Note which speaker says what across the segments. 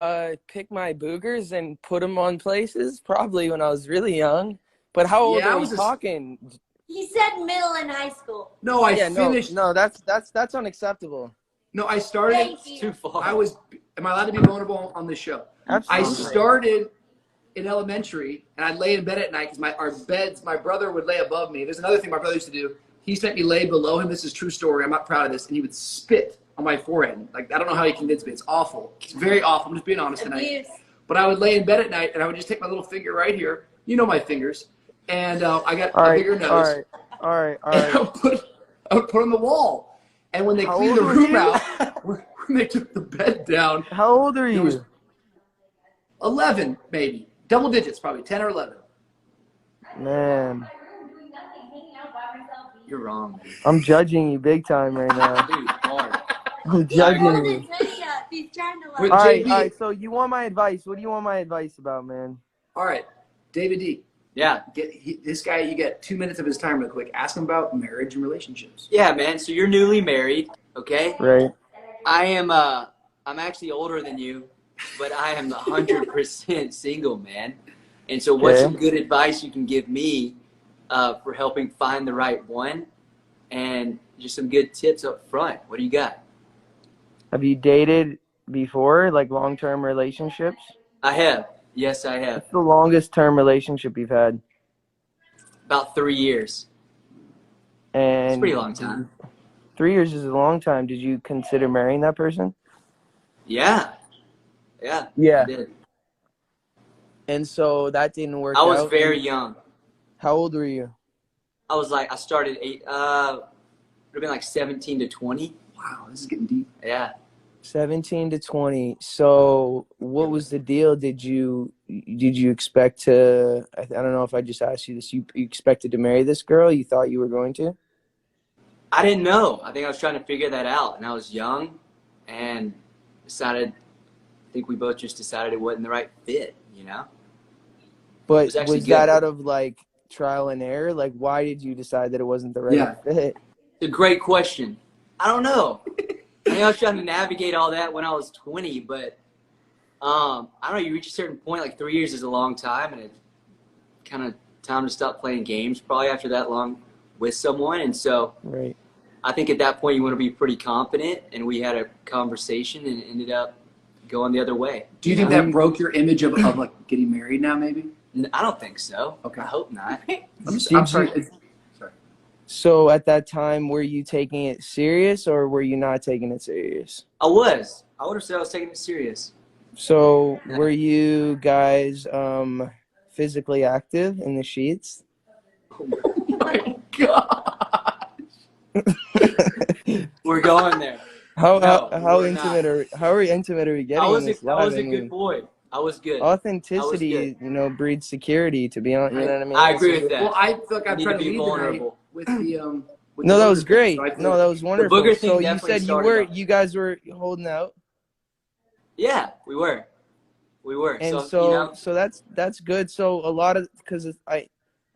Speaker 1: pick my boogers and put them on places, probably when I was really young. But how old
Speaker 2: Yeah, I
Speaker 1: are we
Speaker 2: was
Speaker 1: talking?
Speaker 3: He said middle and high school.
Speaker 2: no, I
Speaker 1: Yeah,
Speaker 2: finished.
Speaker 1: no, that's unacceptable.
Speaker 2: No, I started.
Speaker 3: Thank you.
Speaker 4: Too far.
Speaker 2: Am I allowed to be vulnerable on this show? I
Speaker 1: Absolutely.
Speaker 2: started in elementary, and I'd lay in bed at night because my brother would lay above me. There's another thing my brother used to do. He let me lay below him. This is a true story. I'm not proud of this. And he would spit on my forehead. Like, I don't know how he convinced me. It's awful. It's very awful. I'm just being honest tonight.
Speaker 3: Abuse.
Speaker 2: But I would lay in bed at night, and I would just take my little finger right here. You know my fingers. And I got
Speaker 1: All
Speaker 2: a
Speaker 1: right,
Speaker 2: bigger nose.
Speaker 1: all right.
Speaker 2: And I would put on the wall. And when they
Speaker 1: How
Speaker 2: cleaned the
Speaker 1: old were
Speaker 2: room
Speaker 1: you?
Speaker 2: out, when they took the bed down,
Speaker 1: How old are
Speaker 2: it was
Speaker 1: you?
Speaker 2: 11, maybe. Double digits, probably 10 or 11.
Speaker 1: Man,
Speaker 4: You're wrong, man.
Speaker 1: I'm judging you big time right now.
Speaker 4: Dude, hard.
Speaker 1: I'm
Speaker 3: He's holding
Speaker 1: judging
Speaker 3: his
Speaker 1: you.
Speaker 3: hoodie up. He's trying to
Speaker 2: With
Speaker 3: like.
Speaker 1: All
Speaker 2: JB.
Speaker 1: right. So you want my advice? What do you want my advice about, man?
Speaker 2: All right, David D.
Speaker 4: Yeah.
Speaker 2: This guy, you get 2 minutes of his time real quick. Ask him about marriage and relationships.
Speaker 4: Yeah, man. So you're newly married, okay?
Speaker 1: Right.
Speaker 4: I'm actually older than you, but I am 100% single, man. And so what's
Speaker 1: Okay.
Speaker 4: some good advice you can give me for helping find the right one? And just some good tips up front. What do you got?
Speaker 1: Have you dated before, like long-term relationships?
Speaker 4: I have. Yes, I have.
Speaker 1: What's the longest term relationship you've had?
Speaker 4: About 3 years.
Speaker 1: And
Speaker 4: It's a pretty long time.
Speaker 1: 3 years is a long time. Did you consider marrying that person?
Speaker 4: Yeah. Yeah.
Speaker 1: Yeah.
Speaker 4: I did.
Speaker 1: And so that didn't work
Speaker 4: I was
Speaker 1: out.
Speaker 4: very young.
Speaker 1: How old were you?
Speaker 4: I started it would have been like 17 to 20.
Speaker 2: Wow, this is getting deep.
Speaker 4: Yeah.
Speaker 1: 17 to 20. So what was the deal? Did you expect to, I don't know if I just asked you this, you expected to marry this girl? You thought you were going to?
Speaker 4: I didn't know. I think I was trying to figure that out. And I was young and I think we both just decided it wasn't the right fit, you know?
Speaker 1: But
Speaker 4: was actually
Speaker 1: was that
Speaker 4: good.
Speaker 1: out of like trial and error? Like, why did you decide that it wasn't the right
Speaker 2: Yeah.
Speaker 1: fit?
Speaker 4: It's a great question. I don't know. I think I was trying to navigate all that when I was 20, but I don't know. You reach a certain point, like 3 years is a long time, and it's kind of time to stop playing games probably after that long with someone. And so
Speaker 1: Right.
Speaker 4: I think at that point you want to be pretty confident, and we had a conversation and it ended up going the other way.
Speaker 2: Do you think that broke your image of like getting married now, maybe?
Speaker 4: I don't think so.
Speaker 2: Okay.
Speaker 4: I hope not.
Speaker 2: I'm
Speaker 1: Did
Speaker 2: sorry.
Speaker 1: you- So at that time, were you taking it serious or were you not taking it serious?
Speaker 4: I would have said I was taking it serious.
Speaker 1: So were you guys physically active in the sheets?
Speaker 2: Oh my God.
Speaker 4: We're going there.
Speaker 1: How
Speaker 4: No,
Speaker 1: how
Speaker 4: we're
Speaker 1: intimate are we getting?
Speaker 4: I was
Speaker 1: in this
Speaker 4: I
Speaker 1: live?
Speaker 4: was a
Speaker 1: I
Speaker 4: good
Speaker 1: mean,
Speaker 4: boy. I was good.
Speaker 1: authenticity,
Speaker 4: good.
Speaker 1: breeds security. To be honest, you know what I mean.
Speaker 4: I agree with that.
Speaker 2: Well, I feel like I'm
Speaker 4: You need
Speaker 2: trying
Speaker 4: to
Speaker 2: to
Speaker 4: be
Speaker 2: lead
Speaker 4: vulnerable.
Speaker 2: tonight with the with
Speaker 1: No,
Speaker 2: the
Speaker 1: that
Speaker 2: burger
Speaker 1: was
Speaker 2: thing.
Speaker 1: great.
Speaker 2: So I feel
Speaker 1: No,
Speaker 2: like-
Speaker 1: that was wonderful.
Speaker 4: booger thing
Speaker 1: So you
Speaker 4: definitely
Speaker 1: said
Speaker 4: started off.
Speaker 1: you guys were holding out,
Speaker 4: Yeah, we were.
Speaker 1: and
Speaker 4: So,
Speaker 1: so that's good. So a lot of because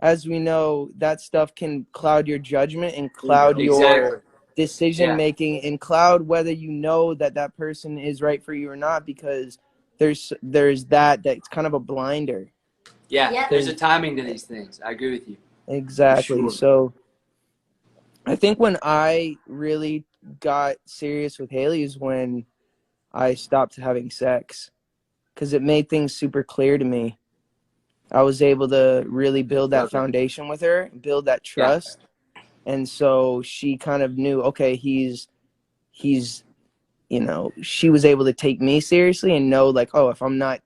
Speaker 1: as we know, that stuff can cloud your judgment and cloud your
Speaker 4: exactly.
Speaker 1: decision
Speaker 4: Yeah.
Speaker 1: making and cloud whether you know that person is right for you or not, because there's that's kind of a blinder.
Speaker 4: Yeah,
Speaker 3: Yep.
Speaker 4: there's a timing to these things. I agree with you.
Speaker 1: Exactly.
Speaker 2: Sure.
Speaker 1: So I think when I really got serious with Haley is when I stopped having sex, because it made things super clear to me. I was able to really build that foundation with her, build that trust. And so she kind of knew, okay, he's she was able to take me seriously and know, like, oh, if I'm not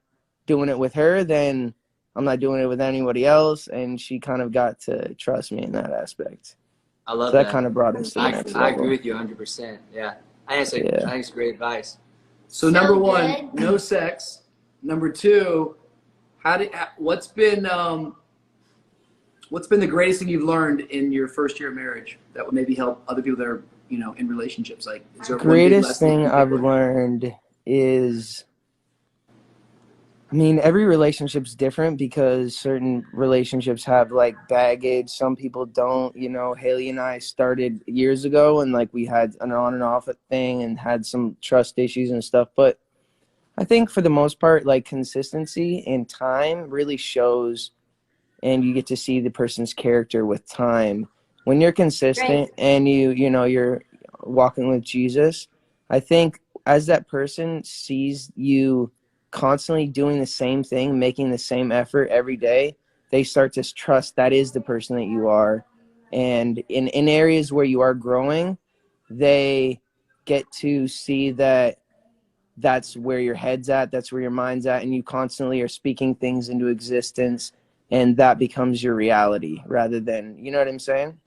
Speaker 1: doing it with her, then I'm not doing it with anybody else. And she kind of got to trust me in that aspect.
Speaker 4: I love
Speaker 1: So that
Speaker 4: that.
Speaker 1: kind of brought us to the next
Speaker 4: I
Speaker 1: level.
Speaker 4: agree with you 100%. Yeah. I think it's great advice.
Speaker 2: So
Speaker 3: So
Speaker 2: number one,
Speaker 3: good.
Speaker 2: no sex. Number two, what's been the greatest thing you've learned in your first year of marriage that would maybe help other people that are in relationships? Like, is there one big
Speaker 1: Greatest
Speaker 2: lesson
Speaker 1: thing
Speaker 2: you
Speaker 1: I've
Speaker 2: take away?
Speaker 1: learned is, I mean, every relationship's different because certain relationships have like baggage. Some people don't. Haley and I started years ago and like we had an on and off thing and had some trust issues and stuff. But I think for the most part, like consistency and time really shows, and you get to see the person's character with time. When you're
Speaker 3: Right.
Speaker 1: consistent and you're walking with Jesus, I think as that person sees you constantly doing the same thing, making the same effort every day, they start to trust that is the person that you are. And in areas where you are growing, they get to see that that's where your head's at, that's where your mind's at, and you constantly are speaking things into existence, and that becomes your reality rather than, you know what I'm saying?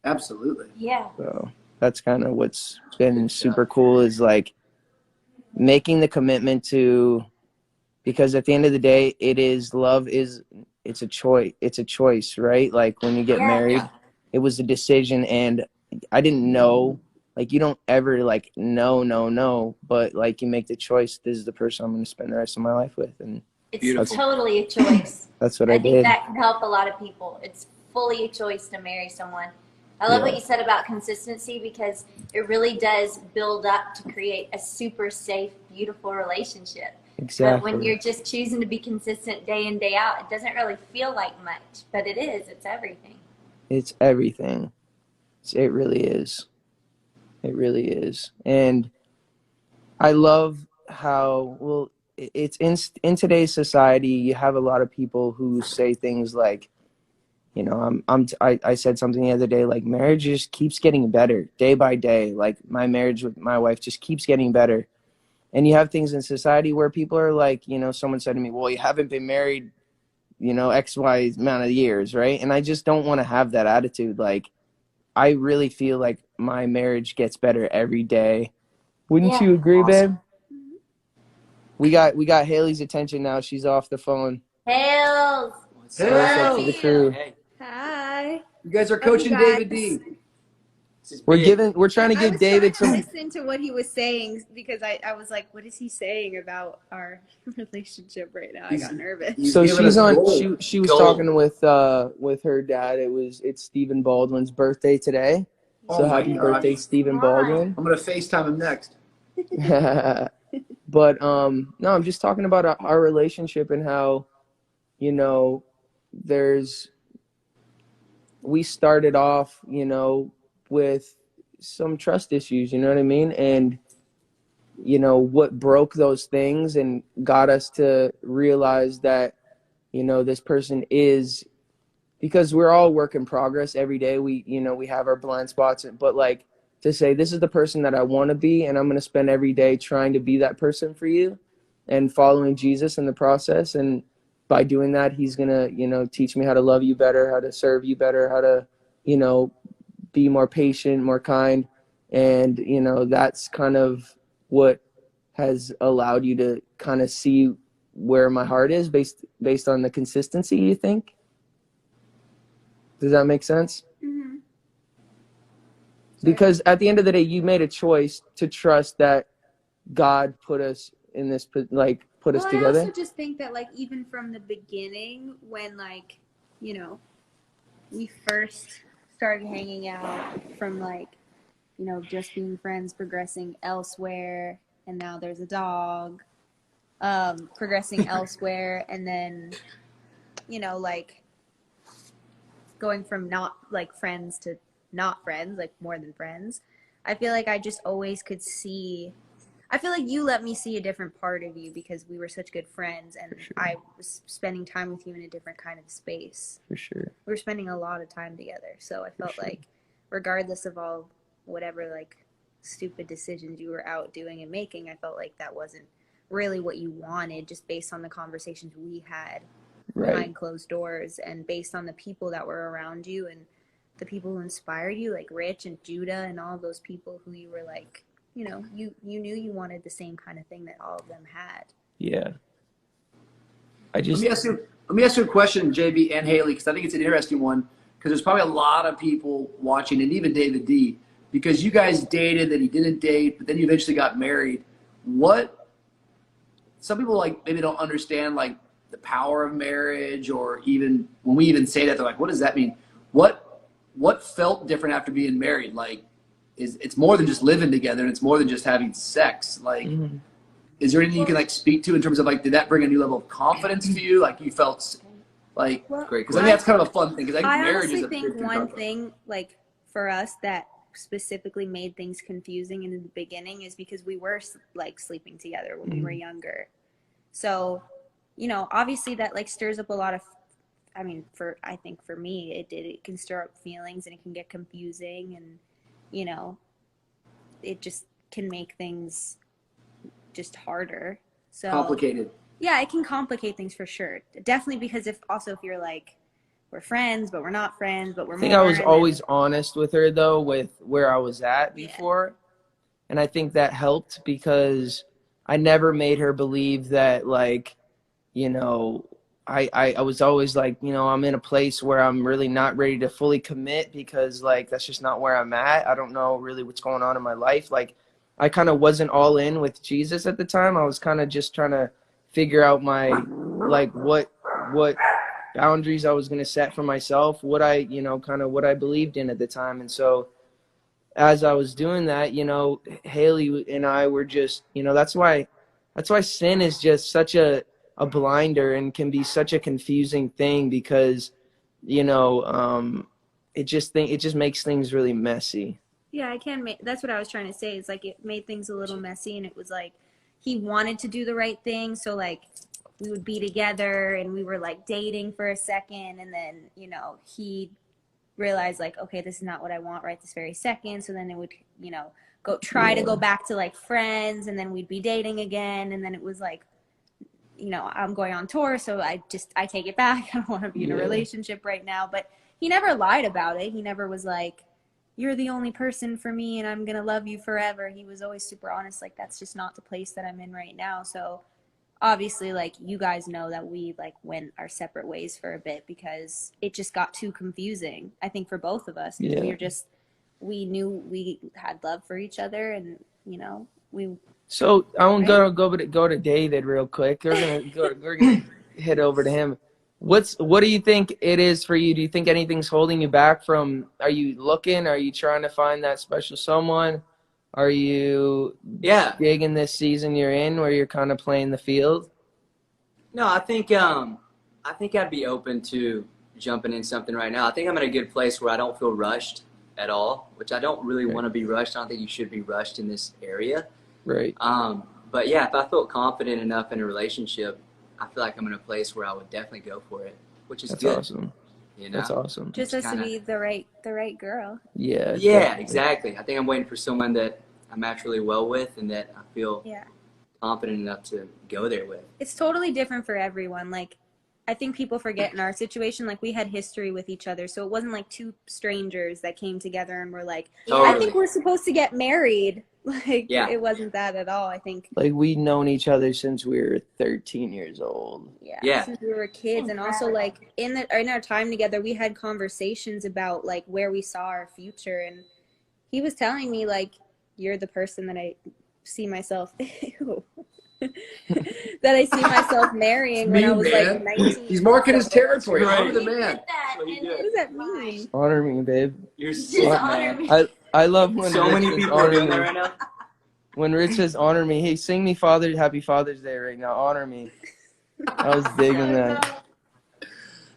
Speaker 2: Absolutely.
Speaker 3: Yeah.
Speaker 1: So that's kind of what's been super cool, is like making the commitment to, because at the end of the day, it is love is, it's a choice, right? Like when you get
Speaker 3: Yeah.
Speaker 1: married,
Speaker 2: Yeah.
Speaker 1: it was a decision, and I didn't know, like you don't ever like no, but like you make the choice, this is the person I'm going to spend the rest of my life with, and
Speaker 3: It's
Speaker 2: Beautiful.
Speaker 3: totally a choice.
Speaker 1: that's what I
Speaker 3: I think
Speaker 1: did.
Speaker 3: that can help a lot of people. It's fully a choice to marry someone. I love
Speaker 1: Yeah.
Speaker 3: what you said about consistency because it really does build up to create a super safe, beautiful relationship. But when
Speaker 1: Exactly.
Speaker 3: you're just choosing to be consistent day in, day out, it doesn't really feel like much, but it is. It's everything.
Speaker 1: It's everything. It really is. It really is. And I love how, well, it's in today's society, you have a lot of people who say things like, I said something the other day, like marriage just keeps getting better day by day. Like my marriage with my wife just keeps getting better. And you have things in society where people are like, someone said to me, well, you haven't been married, X, Y amount of years, right? And I just don't want to have that attitude. Like, I really feel like my marriage gets better every day. Wouldn't
Speaker 3: Yeah.
Speaker 1: you agree, babe?
Speaker 2: Awesome.
Speaker 1: We got Haley's attention now. She's off the phone.
Speaker 3: Hells.
Speaker 4: What's
Speaker 1: Say what's up
Speaker 2: Hell,
Speaker 1: to the
Speaker 3: Love you.
Speaker 1: crew.
Speaker 4: Hey,
Speaker 5: Hi.
Speaker 2: you guys are
Speaker 5: Love you
Speaker 2: coaching David
Speaker 5: guys.
Speaker 2: D.
Speaker 4: this is big.
Speaker 1: We're trying to
Speaker 5: I
Speaker 1: give
Speaker 5: was
Speaker 1: David
Speaker 5: trying to
Speaker 1: some.
Speaker 5: listen to what he was saying because I was like, what is he saying about our relationship right now? I got nervous.
Speaker 2: He's
Speaker 1: So
Speaker 2: giving
Speaker 1: she's
Speaker 2: us
Speaker 1: on.
Speaker 2: gold.
Speaker 1: She was
Speaker 4: Gold.
Speaker 1: talking with her dad. It's Stephen Baldwin's birthday today.
Speaker 2: Oh
Speaker 1: So
Speaker 2: my
Speaker 1: happy
Speaker 2: gosh.
Speaker 1: birthday, Stephen
Speaker 3: Come on.
Speaker 1: Baldwin.
Speaker 2: I'm gonna FaceTime him next.
Speaker 1: But no, I'm just talking about our relationship and how, there's we started off, with some trust issues, you know what I mean? And what broke those things and got us to realize that, this person is, because we're all work in progress every day. We have our blind spots, but like to say, this is the person that I want to be, and I'm going to spend every day trying to be that person for you and following Jesus in the process. And by doing that, he's going to, teach me how to love you better, how to serve you better, how to, be more patient, more kind. And, that's kind of what has allowed you to kind of see where my heart is based on the consistency, you think? Does that make sense?
Speaker 5: Mm-hmm.
Speaker 1: Because at the end of the day, you made a choice to trust that God put us in this, like, put us
Speaker 5: Well, I
Speaker 1: together.
Speaker 5: also just think that, like, even from the beginning, when, like, we first started hanging out from, like, just being friends, progressing elsewhere, and now there's a dog, progressing elsewhere, and then, like, going from not, like, friends to not friends, like, more than friends. I feel like I just always could see. I feel like you let me see a different part of you because we were such good friends, and
Speaker 1: For sure.
Speaker 5: I was spending time with you in a different kind of space.
Speaker 1: For sure.
Speaker 5: We were spending a lot of time together, so I felt
Speaker 1: sure.
Speaker 5: like, regardless of all whatever like stupid decisions you were out doing and making, I felt like that wasn't really what you wanted, just based on the conversations we had
Speaker 1: Right.
Speaker 5: behind closed doors, and based on the people that were around you and the people who inspired you, like Rich and Judah and all those people who you were like, you knew you wanted the same kind of thing that all of them had.
Speaker 1: Yeah. I
Speaker 2: Let
Speaker 1: just,
Speaker 2: me ask you a question, JB and Haley, because I think it's an interesting one. Because there's probably a lot of people watching, and even David D. Because you guys dated, then he didn't date, but then you eventually got married. What? Some people like maybe don't understand like the power of marriage, or even when we even say that, they're like, "What does that mean?" What felt different after being married? Like, it's more than just living together, and it's more than just having sex. Like, Is there anything you can like speak to in terms of like, did that bring a new level of confidence to you? Like you felt like,
Speaker 5: Well,
Speaker 2: because I think that's kind of a fun thing. Because I think
Speaker 5: I
Speaker 2: marriage
Speaker 5: honestly
Speaker 2: is a
Speaker 5: think
Speaker 2: big
Speaker 5: one thing, like for us, that specifically made things confusing in the beginning is because we were like sleeping together when we were younger. So, you know, obviously that like stirs up a lot of, I mean, I think for me, it can stir up feelings and it can get confusing and, you know, it just can make things just harder. So
Speaker 2: complicated.
Speaker 5: yeah, it can complicate things for sure. Definitely because if you're like, we're friends, but we're not friends, but we're
Speaker 1: I think
Speaker 5: more.
Speaker 1: I was always honest with her though, with where I was at before. And I think that helped because I never made her believe that like, you know, I was always like, you know, I'm in a place where I'm really not ready to fully commit because like that's just not where I'm at. I don't know really what's going on in my life. Like I kind of wasn't all in with Jesus at the time. I was kind of just trying to figure out my like what boundaries I was going to set for myself, what I, you know, kind of what I believed in at the time. And so as I was doing that, you know, Haley and I were just, you know, that's why sin is just such a blinder and can be such a confusing thing because, you know, it just makes things really messy.
Speaker 5: Yeah, that's what I was trying to say. It's like it made things a little messy and it was like he wanted to do the right thing. So like we would be together and we were like dating for a second and then, you know, he realized like, okay, this is not what I want right this very second. So then it would, you know, try to go back to like friends and then we'd be dating again. And then it was like, you know, I'm going on tour. So I take it back. I don't want to be in a relationship right now. But he never lied about it. He never was like, you're the only person for me and I'm going to love you forever. He was always super honest. Like, that's just not the place that I'm in right now. So obviously, like, you guys know that we like went our separate ways for a bit because it just got too confusing, I think, for both of us. We knew we had love for each other and, you know,
Speaker 1: So I want to go to David real quick. We're gonna head over to him. What do you think it is for you? Do you think anything's holding you back from? Are you looking? Are you trying to find that special someone? Are you digging this season you're in where you're kind of playing the field?
Speaker 4: No, I think I'd be open to jumping in something right now. I think I'm in a good place where I don't feel rushed at all, which I don't really want to be rushed. I don't think you should be rushed in this area.
Speaker 1: Right.
Speaker 4: But yeah, if I felt confident enough in a relationship, I feel like I'm in a place where I would definitely go for it, which is good.
Speaker 1: That's awesome.
Speaker 4: You know?
Speaker 1: That's awesome.
Speaker 5: just has to be the right girl.
Speaker 1: Yeah.
Speaker 4: Yeah,
Speaker 1: definitely.
Speaker 4: exactly. I think I'm waiting for someone that I match really well with and that I feel confident enough to go there with.
Speaker 5: It's totally different for everyone. Like, I think people forget in our situation, like we had history with each other. So it wasn't like two strangers that came together and were like,
Speaker 4: Totally.
Speaker 5: I think we're supposed to get married. Like, it wasn't that at all. I think
Speaker 1: like we'd known each other since we were 13 years old.
Speaker 4: Yeah.
Speaker 5: Since we were kids. And also like in our time together, we had conversations about like where we saw our future. And he was telling me like, you're the person that I see myself that I see myself marrying when I was like 19.
Speaker 2: He's marking his territory.
Speaker 4: Right.
Speaker 2: Honor the man.
Speaker 5: What does that mean?
Speaker 1: Honor me, babe.
Speaker 4: You're
Speaker 3: Just
Speaker 4: so
Speaker 3: honor
Speaker 4: man.
Speaker 3: me.
Speaker 1: I love when
Speaker 4: So
Speaker 1: Rich
Speaker 4: many
Speaker 1: says
Speaker 4: people are
Speaker 1: honor
Speaker 4: doing
Speaker 1: me.
Speaker 4: that right now.
Speaker 1: When Rich says honor me, hey, sing me Happy Father's Day right now. Honor me. I was digging that.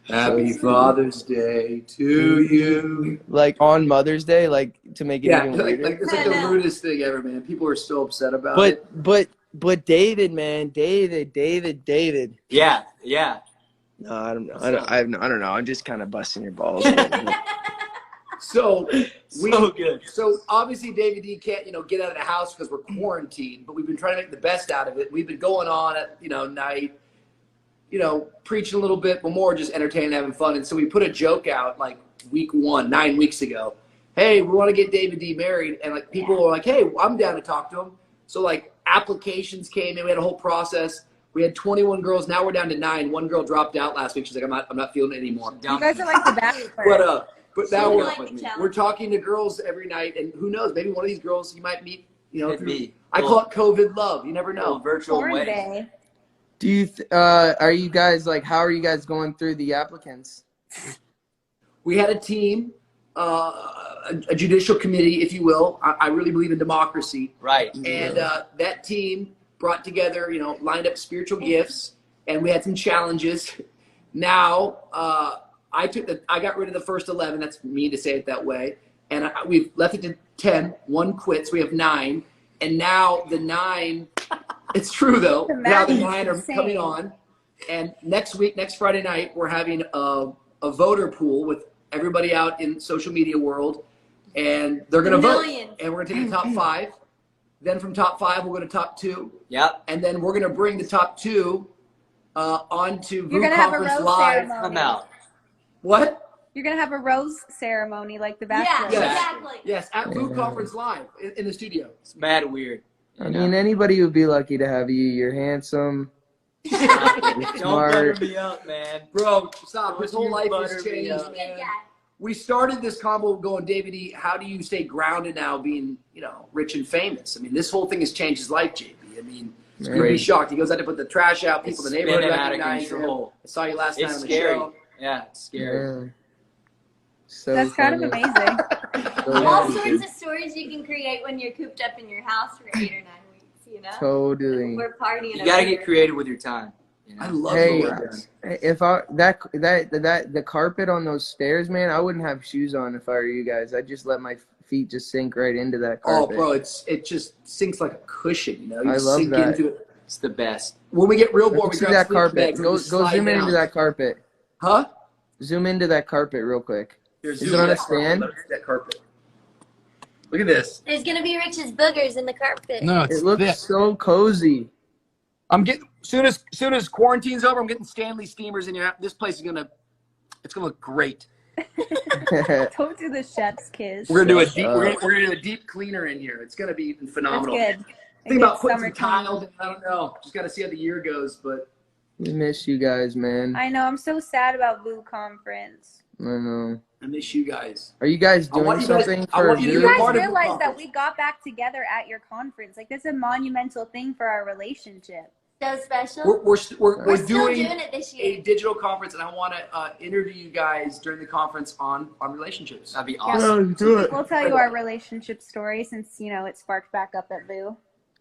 Speaker 2: Happy Father's Day to you.
Speaker 1: Like on Mother's Day, like to make it even weirder.
Speaker 2: It's like the rudest thing ever, man. People are so upset about it.
Speaker 1: But David, man, David.
Speaker 4: Yeah.
Speaker 1: No, I don't know. I don't know. I'm just kind of busting your balls.
Speaker 2: So
Speaker 4: good.
Speaker 2: So obviously David D can't, get out of the house because we're quarantined, but we've been trying to make the best out of it. We've been going on at, night, preaching a little bit, but more just entertaining, having fun. And so we put a joke out like week 1, 9 weeks ago. Hey, we want to get David D married. And like people were like, hey, I'm down to talk to him. So like applications came in, we had a whole process. We had 21 girls. Now we're down to 9. One girl dropped out last week. She's like, I'm not feeling it anymore.
Speaker 5: You guys are like the Bachelor.
Speaker 2: But now we're talking to girls every night, and who knows? Maybe one of these girls you might meet. I call it COVID love. You never know.
Speaker 4: Virtual wedding.
Speaker 1: Do you? Are you guys like? How are you guys going through the applicants?
Speaker 2: We had a team, a judicial committee, if you will. I really believe in democracy.
Speaker 4: Right.
Speaker 2: And that team brought together, lined up spiritual gifts, and we had some challenges. Now, I got rid of the first 11. That's me to say it that way. And we've left it to 10. One quit, so we have 9. And now the 9, it's true though. Now the 9 are coming on. And next Friday night, we're having a voter pool with everybody out in social media world. And they're going to vote. And we're going to take the top 5. Then from top 5, we're going to top 2.
Speaker 4: Yep.
Speaker 2: And then we're going to bring the top 2 onto
Speaker 5: You're
Speaker 2: VU
Speaker 5: gonna have a
Speaker 2: Conference
Speaker 5: rose
Speaker 2: Live.
Speaker 5: ceremony.
Speaker 4: Come out.
Speaker 2: What?
Speaker 5: You're gonna have a rose ceremony like the
Speaker 3: Yeah,
Speaker 5: Bachelor.
Speaker 2: Yes.
Speaker 3: exactly.
Speaker 2: Yes, at VU Conference Live in the studio.
Speaker 4: It's mad weird.
Speaker 1: I mean, anybody would be lucky to have you. You're handsome. You're
Speaker 4: Don't
Speaker 1: smart.
Speaker 4: butter me up, man.
Speaker 2: Bro, stop.
Speaker 4: Don't
Speaker 2: His whole
Speaker 4: you
Speaker 2: life
Speaker 4: butter
Speaker 2: has
Speaker 4: me
Speaker 2: changed,
Speaker 4: up.
Speaker 2: man. We started this combo going, David E., how do you stay grounded now being, rich and famous? I mean, this whole thing has changed his life, JB. I mean, you'd be shocked. He goes out to put the trash out. People in the neighborhood
Speaker 4: spinning out of
Speaker 2: recognize him.
Speaker 4: control.
Speaker 2: I saw you last night
Speaker 4: It's
Speaker 2: on the
Speaker 4: scary.
Speaker 2: show.
Speaker 4: Yeah, it's scary.
Speaker 1: Yeah. So
Speaker 5: That's kind of
Speaker 1: funny.
Speaker 5: amazing.
Speaker 1: So
Speaker 3: All
Speaker 1: funny.
Speaker 3: sorts of stories you can create when you're cooped up in your house for 8 or 9 weeks,
Speaker 1: Totally.
Speaker 3: We're partying.
Speaker 4: You gotta
Speaker 3: over.
Speaker 4: get creative with your time.
Speaker 2: I love
Speaker 1: Hey,
Speaker 2: the work.
Speaker 1: if the carpet on those stairs, man, I wouldn't have shoes on if I were you guys. I'd just let my feet just sink right into that
Speaker 2: Oh,
Speaker 1: carpet.
Speaker 2: bro, it just sinks like a cushion, You
Speaker 1: I love
Speaker 2: sink
Speaker 1: that.
Speaker 2: into it.
Speaker 4: It's the best.
Speaker 2: When we get real
Speaker 1: Go
Speaker 2: bored, we
Speaker 1: see
Speaker 2: grab
Speaker 1: that
Speaker 2: sleeping
Speaker 1: carpet.
Speaker 2: bags and
Speaker 1: Go
Speaker 2: just slide
Speaker 1: zoom in
Speaker 2: down.
Speaker 1: into that carpet.
Speaker 2: Huh?
Speaker 1: Zoom into that carpet real quick.
Speaker 2: Here,
Speaker 1: Is
Speaker 2: zoom
Speaker 1: it on
Speaker 2: that
Speaker 1: a stand?
Speaker 2: carpet. That carpet. Look at this.
Speaker 3: There's gonna be Rich's boogers in the carpet.
Speaker 2: No,
Speaker 1: It looks so cozy.
Speaker 2: I'm getting soon as quarantine's over, I'm getting Stanley steamers in here. This place is gonna look great.
Speaker 5: Don't do the chef's kiss.
Speaker 2: We're gonna do a
Speaker 1: Shut
Speaker 2: deep
Speaker 1: up.
Speaker 2: we're gonna do a deep cleaner in here. It's gonna be
Speaker 5: That's
Speaker 2: phenomenal.
Speaker 5: good.
Speaker 2: Think about putting some
Speaker 5: Summer clean.
Speaker 2: tile. I don't know. Just gotta see how the year goes, but
Speaker 1: We miss you guys, man.
Speaker 5: I know. I'm so sad about VU Conference.
Speaker 1: I know.
Speaker 2: I miss you guys.
Speaker 1: Are you guys
Speaker 2: I want
Speaker 1: doing
Speaker 2: you guys-
Speaker 1: something
Speaker 2: I
Speaker 1: for
Speaker 2: want you to
Speaker 5: You
Speaker 2: be a
Speaker 1: Zoom?
Speaker 5: guys
Speaker 2: part of the
Speaker 5: realize that
Speaker 2: conference.
Speaker 5: we got back together at your conference. Like, that's a monumental thing for our relationship.
Speaker 3: So special.
Speaker 2: We're
Speaker 3: We're still
Speaker 2: doing
Speaker 3: doing it this
Speaker 2: a
Speaker 3: year.
Speaker 2: digital conference, and I want to interview you guys during the conference on relationships.
Speaker 4: That'd be awesome.
Speaker 1: do it.
Speaker 5: We'll tell you our relationship story since, it sparked back up at VU.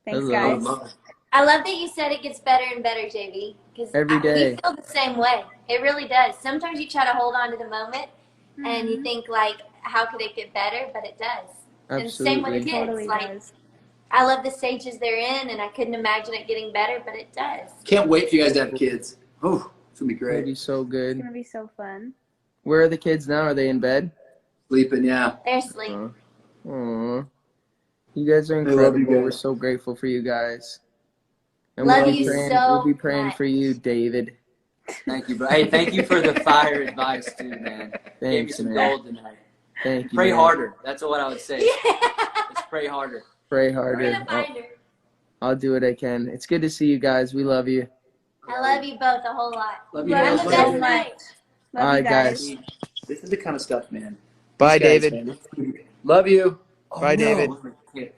Speaker 5: Thanks,
Speaker 1: Hello.
Speaker 5: guys.
Speaker 3: I love that you said it gets better and better, JV. Because
Speaker 1: Every day.
Speaker 3: we feel the same way. It really does. Sometimes you try to hold on to the moment, and you think like, how could it get better? But it does. And same with
Speaker 1: Absolutely.
Speaker 3: kids.
Speaker 5: Totally
Speaker 3: Like,
Speaker 5: does.
Speaker 3: I love the stages they're in, and I couldn't imagine it getting better, but it does.
Speaker 2: Can't wait for you guys to have kids. Oh, it's gonna be
Speaker 1: It'll
Speaker 2: great.
Speaker 1: be so
Speaker 5: It's
Speaker 1: good.
Speaker 5: going to be so fun.
Speaker 1: Where are the kids now? Are they in bed?
Speaker 2: Sleeping, yeah.
Speaker 3: They're asleep.
Speaker 1: Aw. You guys are
Speaker 2: I love you
Speaker 1: incredible.
Speaker 2: guys.
Speaker 1: We're so grateful for you guys. And
Speaker 3: Love
Speaker 1: we'll be
Speaker 3: you
Speaker 1: praying,
Speaker 3: so
Speaker 1: we'll be praying
Speaker 3: much.
Speaker 1: for you, David.
Speaker 4: Thank you, bro. Hey, thank you for the fire advice too, man. Gave me
Speaker 1: Thanks,
Speaker 4: some
Speaker 1: man.
Speaker 4: gold tonight.
Speaker 1: Thank you.
Speaker 4: Pray
Speaker 1: man.
Speaker 4: harder. That's what I would say.
Speaker 3: Yeah.
Speaker 4: Let's pray harder.
Speaker 1: Pray
Speaker 3: We're
Speaker 1: harder.
Speaker 3: gonna find her.
Speaker 1: I'll do what I can. It's good to see you guys. We love you.
Speaker 3: I love you both a whole lot.
Speaker 2: Love you
Speaker 5: Love
Speaker 2: guys.
Speaker 3: Have
Speaker 5: you
Speaker 3: the
Speaker 5: so
Speaker 3: best
Speaker 5: much.
Speaker 3: night.
Speaker 5: Love
Speaker 1: All
Speaker 5: you
Speaker 1: right,
Speaker 5: guys.
Speaker 1: guys.
Speaker 2: This is the kind of stuff, man.
Speaker 1: Bye,
Speaker 2: These guys,
Speaker 1: David.
Speaker 2: man. Love you.
Speaker 1: Bye, David.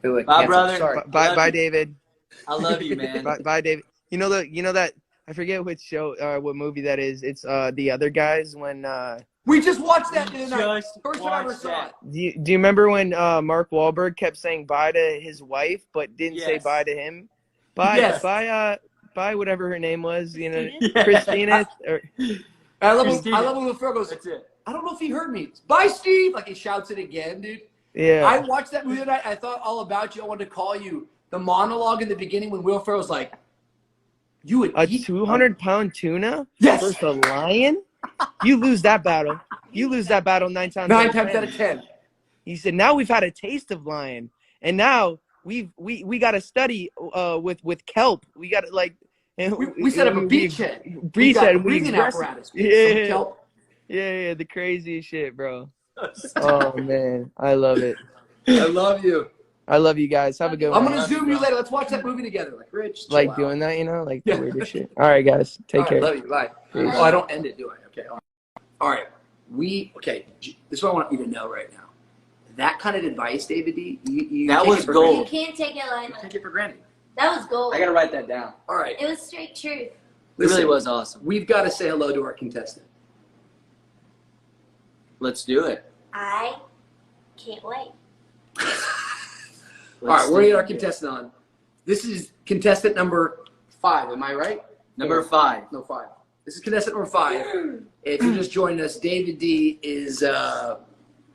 Speaker 2: Do it.
Speaker 4: Bye,
Speaker 2: Cancel.
Speaker 4: brother.
Speaker 2: Sorry.
Speaker 1: Bye,
Speaker 4: Love
Speaker 1: bye,
Speaker 4: you.
Speaker 1: David.
Speaker 4: I love you, man.
Speaker 1: Bye, David. You know that I forget which show, what movie that is. It's The Other Guys. When
Speaker 2: We just watched that the other night.
Speaker 4: Just
Speaker 2: First time I ever
Speaker 4: watched
Speaker 2: saw
Speaker 4: that.
Speaker 2: it.
Speaker 1: do you remember when Mark Wahlberg kept saying bye to his wife, but didn't say
Speaker 4: Yes.
Speaker 1: bye to him? Bye,
Speaker 2: Yes.
Speaker 1: bye, whatever her name was.
Speaker 4: Yeah.
Speaker 1: Christina. Or,
Speaker 2: I love
Speaker 4: Christina.
Speaker 2: when the Phil goes,
Speaker 4: That's it.
Speaker 2: I don't know if he heard me. Bye, Steve. Like he shouts it again, dude.
Speaker 1: yeah.
Speaker 2: I watched that movie tonight. I thought all about you. I wanted to call you. The monologue in the beginning when Will Ferrell's like, you would
Speaker 1: A
Speaker 2: eat
Speaker 1: 200-pound tuna
Speaker 2: Yes.
Speaker 1: versus a lion? You lose that battle. You lose that battle 9 times.
Speaker 2: 9 times out of 10.
Speaker 1: He said, "Now we've had a taste of lion, and now we got to study with kelp. We got to like." And
Speaker 2: We set up a beachhead.
Speaker 1: Beachhead.
Speaker 2: got
Speaker 1: We
Speaker 2: breathing
Speaker 1: aggressive.
Speaker 2: apparatus.
Speaker 1: Yeah.
Speaker 2: Some kelp.
Speaker 1: Yeah, the craziest shit, bro. Oh man, I love it.
Speaker 2: I love you.
Speaker 1: I love you guys. Have a good
Speaker 2: I'm
Speaker 1: one.
Speaker 2: gonna zoom you later. Let's watch that movie together. Like Rich. chill
Speaker 1: Like
Speaker 2: out.
Speaker 1: doing that, like
Speaker 2: Yeah.
Speaker 1: the weirdest shit. All right, guys, take
Speaker 2: All
Speaker 1: care.
Speaker 2: right, love you. Bye.
Speaker 1: Peace.
Speaker 2: Oh, I don't end it, do I? Okay. All right. Okay. This is what I want you to know right now. That kind of advice, David D. You
Speaker 4: That
Speaker 2: take
Speaker 4: was
Speaker 2: it for
Speaker 4: gold.
Speaker 3: You
Speaker 2: granted.
Speaker 3: can't take it
Speaker 2: You
Speaker 3: lightly.
Speaker 2: take it for granted.
Speaker 3: That was gold.
Speaker 4: I gotta write that down.
Speaker 2: All right.
Speaker 3: It was straight truth.
Speaker 4: It
Speaker 2: Listen,
Speaker 4: really was awesome.
Speaker 2: We've got to say hello to our contestant.
Speaker 4: Let's do it.
Speaker 3: I can't wait.
Speaker 2: All right, we're gonna get our contestant on. This is contestant number 5. Am I right?
Speaker 4: Number 5.
Speaker 2: No, 5. This is contestant number 5. If you're just joining us, David D is, well,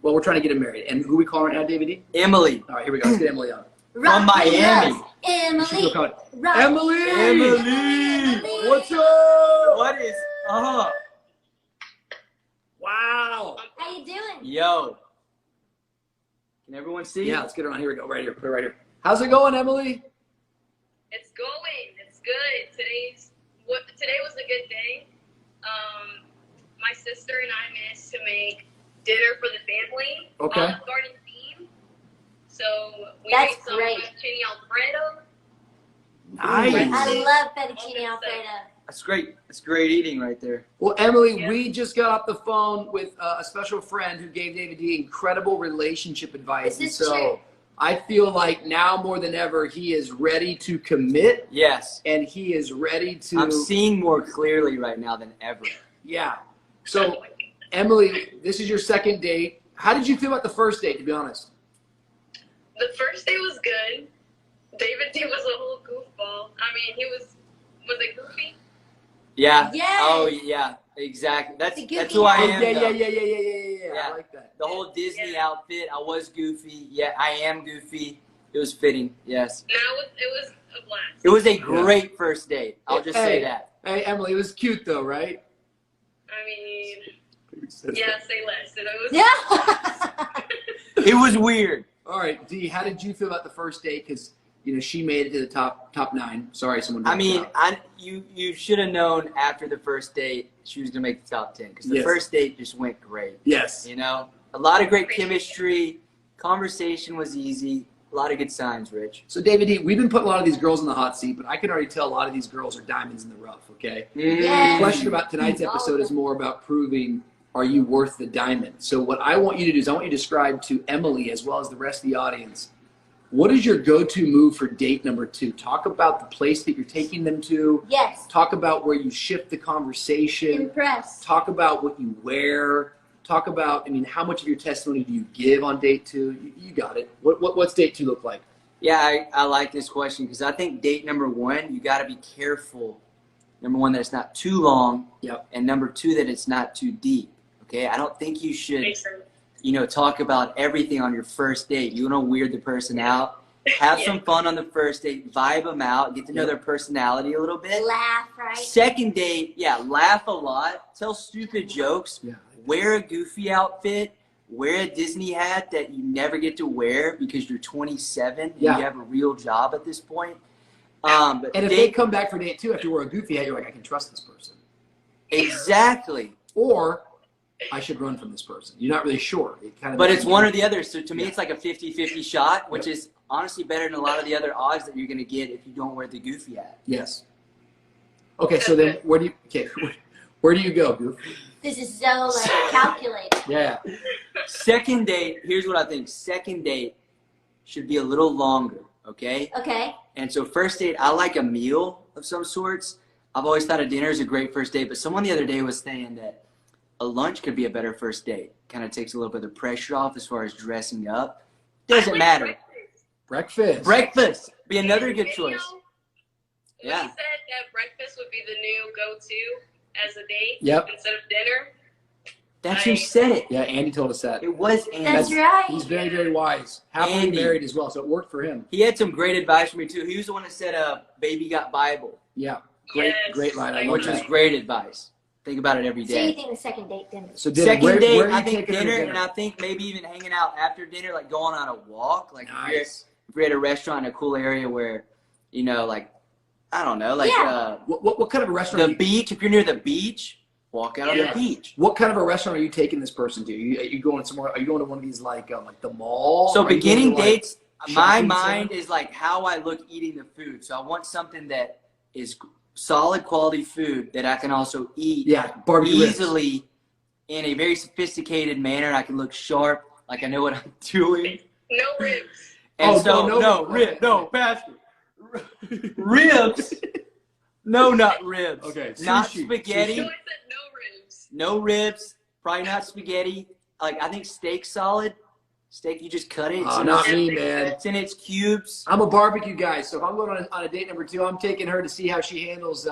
Speaker 2: we're trying to get him married. And who we calling right now, David D?
Speaker 4: Emily.
Speaker 2: All right, here we go. Let's get Emily on.
Speaker 4: From Miami.
Speaker 3: Emily.
Speaker 2: Emily!
Speaker 3: Emily!
Speaker 2: What's up?
Speaker 4: What is up?
Speaker 2: Wow.
Speaker 3: How you doing?
Speaker 4: Yo. Can everyone see?
Speaker 2: Yeah, let's get her on. Here we go. Right here. Put it right here. How's it going, Emily?
Speaker 6: It's going. It's good. Today was a good day. My sister and I managed to make dinner for the family.
Speaker 2: Okay.
Speaker 6: Olive Garden theme. So we
Speaker 3: That's
Speaker 6: made some
Speaker 3: great.
Speaker 6: fettuccine alfredo.
Speaker 2: Nice.
Speaker 3: I love fettuccine alfredo.
Speaker 4: That's great. That's great eating right there.
Speaker 2: Well, Emily, we just got off the phone with a special friend who gave David D incredible relationship advice.
Speaker 3: This is
Speaker 2: and so
Speaker 3: true.
Speaker 2: I feel like now more than ever, he is ready to commit
Speaker 4: Yes.
Speaker 2: and he is ready to.
Speaker 4: I'm seeing more clearly right now than ever.
Speaker 2: Yeah. So, Emily, this is your second date. How did you feel about the first date, to be honest?
Speaker 6: The first day was good. David D was a whole goofball. I mean, was it goofy?
Speaker 4: Yeah.
Speaker 3: Yes.
Speaker 4: Oh, yeah. Exactly. That's
Speaker 3: The goofy
Speaker 4: who I
Speaker 3: hat.
Speaker 4: am.
Speaker 2: Yeah.
Speaker 4: though.
Speaker 2: I
Speaker 4: Yeah.
Speaker 2: like that.
Speaker 4: The whole Disney outfit. I was goofy. Yeah, I am goofy. It was fitting. Yes.
Speaker 6: No, it was a blast.
Speaker 4: It was a great first date. I'll just say that.
Speaker 2: Hey, Emily, it was cute though, right?
Speaker 6: I mean, yeah, say less. It was.
Speaker 3: Yeah.
Speaker 4: It was weird.
Speaker 2: All right, D, how did you feel about the first date? Because she made it to the top 9. Sorry, someone.
Speaker 4: I mean, you should have known after the first date she was gonna make the top 10 because the
Speaker 2: Yes.
Speaker 4: first date just went great.
Speaker 2: yes.
Speaker 4: A lot of great chemistry. Conversation was easy. A lot of good signs, Rich.
Speaker 2: So, David D, we've been putting a lot of these girls in the hot seat, but I can already tell a lot of these girls are diamonds in the rough. Okay.
Speaker 3: Yes.
Speaker 2: The question about tonight's episode is more about proving, are you worth the diamond? So what I want you to do is I want you to describe to Emily as well as the rest of the audience, what is your go-to move for date number 2? Talk about the place that you're taking them to.
Speaker 3: Yes.
Speaker 2: Talk about where you shift the conversation.
Speaker 3: Impressed.
Speaker 2: Talk about what you wear. Talk about, how much of your testimony do you give on date 2? You got it. What's date 2 look like?
Speaker 4: Yeah, I like this question because I think date number 1, you got to be careful. Number 1, that it's not too long.
Speaker 2: Yep.
Speaker 4: And number 2, that it's not too deep. Okay, I don't think you should,
Speaker 6: Makes sense.
Speaker 4: talk about everything on your first date. You want to weird the person out. Have some fun on the first date. Vibe them out. Get to know their personality a little bit.
Speaker 3: Laugh, right?
Speaker 4: Second date, laugh a lot. Tell stupid jokes.
Speaker 2: Yeah.
Speaker 4: Wear a goofy outfit. Wear a Disney hat that you never get to wear because you're 27 and you have a real job at this point. But
Speaker 2: And if they come back for date 2 after you wear a goofy hat, you're like, I can trust this person.
Speaker 4: Exactly.
Speaker 2: Or I should run from this person. You're not really sure.
Speaker 4: But it's one or the other. So to me, it's like a 50-50 shot, which is honestly better than a lot of the other odds that you're going to get if you don't wear the goofy hat.
Speaker 2: Yes. Okay, so then where do you go, Goof?
Speaker 3: This is so calculated.
Speaker 2: Yeah.
Speaker 4: Second date, here's what I think. Second date should be a little longer, okay?
Speaker 3: Okay.
Speaker 4: And so first date, I like a meal of some sorts. I've always thought a dinner is a great first date, but someone the other day was saying that a lunch could be a better first date. Kind of takes a little bit of the pressure off as far as dressing up. Doesn't matter.
Speaker 2: Breakfast.
Speaker 4: Breakfast be another good choice.
Speaker 6: He said that breakfast would be the new go-to as a date instead of dinner.
Speaker 4: That's who said it.
Speaker 2: Yeah, Andy told us that.
Speaker 4: It was Andy.
Speaker 3: That's right.
Speaker 2: He's very, very wise. Happily
Speaker 4: Andy.
Speaker 2: married as well, so it worked for him.
Speaker 4: He had some great advice for me too. He was the one that said, "Baby got Bible,"
Speaker 2: Yeah,
Speaker 6: Yes,
Speaker 2: great line. I love
Speaker 4: which was
Speaker 2: that.
Speaker 4: great advice. Think about it every
Speaker 3: So you
Speaker 4: day.
Speaker 3: think the second date dinner?
Speaker 2: So dinner,
Speaker 4: Second
Speaker 2: where
Speaker 4: date,
Speaker 2: are you
Speaker 4: I think
Speaker 2: taking her to
Speaker 4: dinner, and I think maybe even hanging out after dinner, like going on a walk. Like
Speaker 2: Nice.
Speaker 4: if you're at a restaurant in a cool area where, like, I don't know, like
Speaker 2: What kind of a restaurant?
Speaker 4: the beach. If you're near the beach, walk out on the beach.
Speaker 2: What kind of a restaurant are you taking this person to? Are you going somewhere? Are you going to one of these like the mall?
Speaker 4: So
Speaker 2: Are you
Speaker 4: beginning
Speaker 2: going to, like,
Speaker 4: dates, my
Speaker 2: shopping
Speaker 4: mind
Speaker 2: center?
Speaker 4: is like how I look eating the food. So I want something that is solid quality food that I can also eat
Speaker 2: barbecue ribs.
Speaker 4: easily in a very sophisticated manner. I can look sharp, like I know what I'm doing.
Speaker 6: No ribs.
Speaker 4: And Pastor. Ribs? No, not ribs.
Speaker 2: Okay,
Speaker 4: Not
Speaker 2: sushi.
Speaker 4: spaghetti.
Speaker 6: So I said no ribs.
Speaker 4: No ribs. Probably not spaghetti. Like I think steak solid. Steak, you just cut it.
Speaker 2: Oh, not me, man.
Speaker 4: It's in its cubes.
Speaker 2: I'm a barbecue guy, so if I'm going on a date number 2, I'm taking her to see how she handles,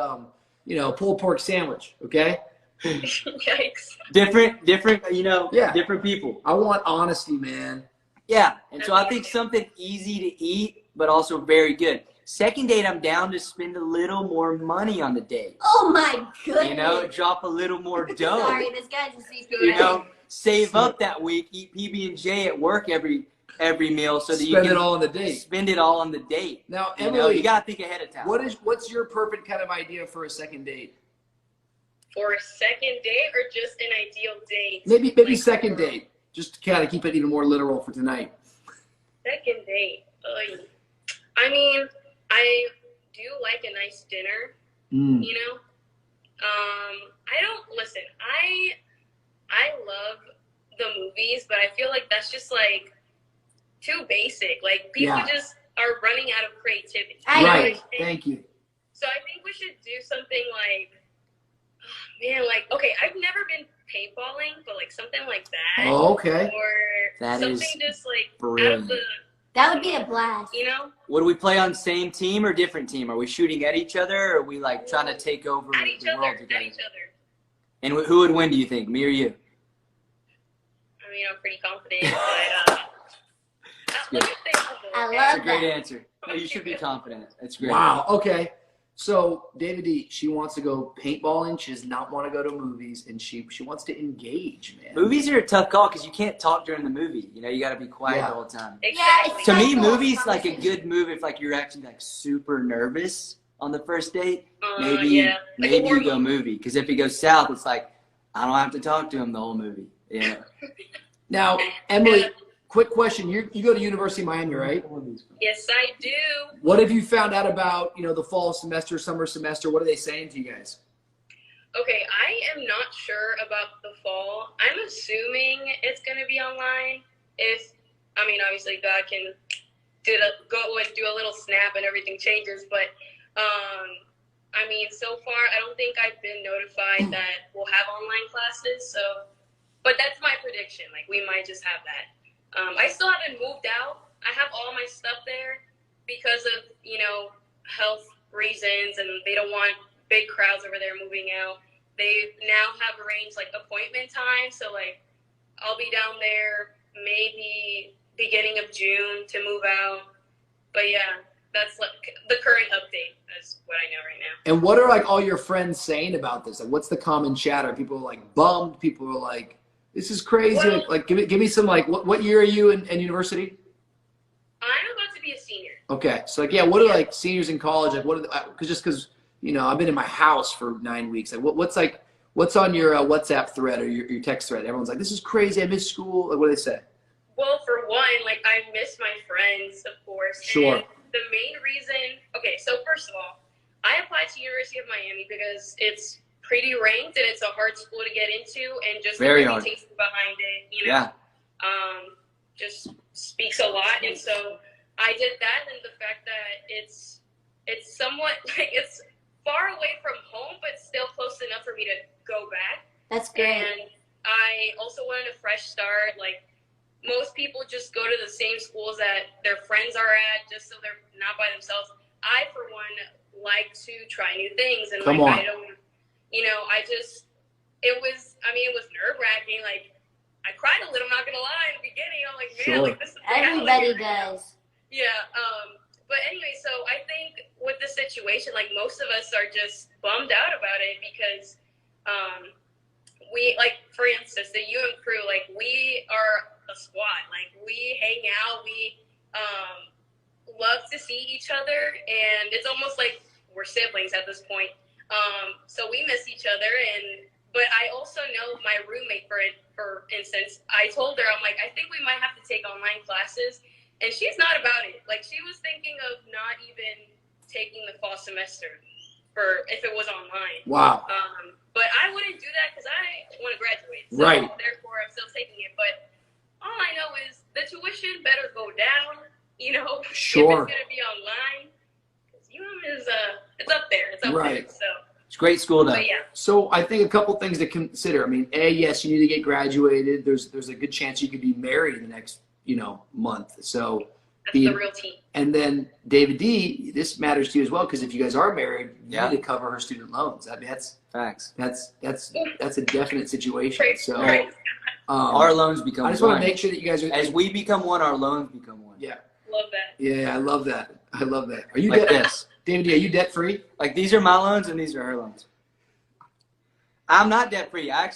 Speaker 2: pulled pork sandwich. Okay.
Speaker 6: Yikes.
Speaker 4: Different,
Speaker 2: Yeah.
Speaker 4: different people.
Speaker 2: I want honesty, man.
Speaker 4: Yeah, and so I think something easy to eat, but also very good. Second date, I'm down to spend a little more money on the date.
Speaker 3: Oh my goodness.
Speaker 4: Drop a little more dough.
Speaker 3: Sorry, this guy's a secret.
Speaker 4: Save up that week, eat PB&J at work every meal so that you
Speaker 2: Spend
Speaker 4: can
Speaker 2: it all on the date.
Speaker 4: Spend it all on the date.
Speaker 2: Now, Emily,
Speaker 4: you gotta think ahead of time.
Speaker 2: What's your perfect kind of idea for a second date?
Speaker 6: For a second date or just an ideal date?
Speaker 2: Maybe second date. Just to kind of keep it even more literal for tonight.
Speaker 6: Second date. I mean, I do like a nice dinner. You know. I don't listen. I love the movies, but I feel like that's just like too basic. Like people just are running out of creativity.
Speaker 2: Right. Thank you.
Speaker 6: So I think we should do something like, okay, I've never been paintballing, but like something like that.
Speaker 2: Oh, okay.
Speaker 6: Or
Speaker 4: that
Speaker 6: something
Speaker 4: is
Speaker 6: just like
Speaker 4: brilliant.
Speaker 6: out of the.
Speaker 3: That would be a blast.
Speaker 4: Would we play on same team or different team? Are we shooting at each other, or are we like trying to take over
Speaker 6: at each
Speaker 4: the
Speaker 6: other,
Speaker 4: world together?
Speaker 6: At each other.
Speaker 4: And who would win, do you think, me or you?
Speaker 6: I mean, I'm pretty confident, but
Speaker 3: I love
Speaker 4: That's a great
Speaker 3: that.
Speaker 4: answer. No, you should be confident. That's great.
Speaker 2: Wow. Okay. So David D, she wants to go paintballing. She does not want to go to movies, and she wants to engage, man.
Speaker 4: Movies are a tough call because you can't talk during the movie. You got to be quiet the whole time.
Speaker 6: Exactly.
Speaker 3: Yeah,
Speaker 4: To me,
Speaker 3: Cycle
Speaker 4: movies like a
Speaker 3: conversation.
Speaker 4: good move if like you're actually like super nervous on the first date. Maybe
Speaker 6: yeah.
Speaker 4: maybe you go movie, because if it goes south, it's like I don't have to talk to him the whole movie. Yeah.
Speaker 2: Now, Emily, quick question. You go to University of Miami, right?
Speaker 6: Yes, I do.
Speaker 2: What have you found out about, the fall semester, summer semester? What are they saying to you guys?
Speaker 6: Okay, I am not sure about the fall. I'm assuming it's going to be online. Obviously God can go and do a little snap and everything changes, but so far I don't think I've been notified that we'll have online classes. So, but that's my prediction. Like we might just have that. I still haven't moved out. I have all my stuff there because of, health reasons, and they don't want big crowds over there moving out. They now have arranged like appointment time. So like I'll be down there maybe beginning of June to move out. But yeah, that's like the current update. That's what I know right now.
Speaker 2: And what are like all your friends saying about this? Like, what's the common chatter? People are like bummed. People are like, this is crazy.
Speaker 6: Well,
Speaker 2: like give me some like what year are you in university?
Speaker 6: I'm about to be a senior.
Speaker 2: Okay, so like what are like seniors in college like? What are because I've been in my house for 9 weeks. Like what's on your WhatsApp thread or your text thread? Everyone's like, this is crazy. I miss school. Like, what do they say?
Speaker 6: Well, for one, like I miss my friends, of course.
Speaker 2: Sure.
Speaker 6: And the main reason, so first of all, I applied to University of Miami because it's pretty ranked and it's a hard school to get into, and just
Speaker 4: Very
Speaker 6: the
Speaker 4: hard.
Speaker 6: reputation behind it,
Speaker 4: Yeah.
Speaker 6: just speaks a lot. And so I did that, and the fact that it's somewhat like it's far away from home, but still close enough for me to go back.
Speaker 3: That's great.
Speaker 6: And I also wanted a fresh start. Like most people just go to the same schools that their friends are at, just so they're not by themselves. I, for one, like to try new things, and
Speaker 2: Come
Speaker 6: like
Speaker 2: on.
Speaker 6: I don't, it was nerve wracking. Like I cried a little, I'm not gonna lie, in the beginning. I'm like, man,
Speaker 2: Sure.
Speaker 6: like this is
Speaker 3: Everybody does.
Speaker 6: Yeah. But anyway, so I think with the situation, like most of us are just bummed out about it because we, like, for instance, the UM crew, like we are a squad. Like we hang out, we love to see each other, and it's almost like we're siblings at this point. So we miss each other, but I also know my roommate, for instance, I told her, I'm like, I think we might have to take online classes. And she's not about it. Like, she was thinking of not even taking the fall semester if it was online.
Speaker 2: Wow.
Speaker 6: But I wouldn't do that because I want to graduate. So
Speaker 2: Right.
Speaker 6: Therefore, I'm still taking it. But all I know is the tuition better go down,
Speaker 2: Sure.
Speaker 6: if it's going to be online. Because UM is, it's up there. It's up
Speaker 2: Right.
Speaker 6: there. So,
Speaker 4: It's a great school though.
Speaker 6: but yeah.
Speaker 2: So I think a couple things to consider. I mean, yes, you need to get graduated. There's a good chance you could be married in the next month. So
Speaker 6: That's the real tea.
Speaker 2: And then David D, this matters to you as well, because if you guys are married, you need to cover her student loans. I mean, that's
Speaker 4: facts.
Speaker 2: That's a definite situation. So
Speaker 4: our loans become.
Speaker 2: I just want to make sure that you guys are.
Speaker 4: As we become one, our loans become one.
Speaker 2: Yeah.
Speaker 6: Love that.
Speaker 2: Yeah, I love that. I love that. Are you
Speaker 4: like this,
Speaker 2: David D? Are you debt free?
Speaker 4: Like these are my loans and these are her loans. I'm not debt free. I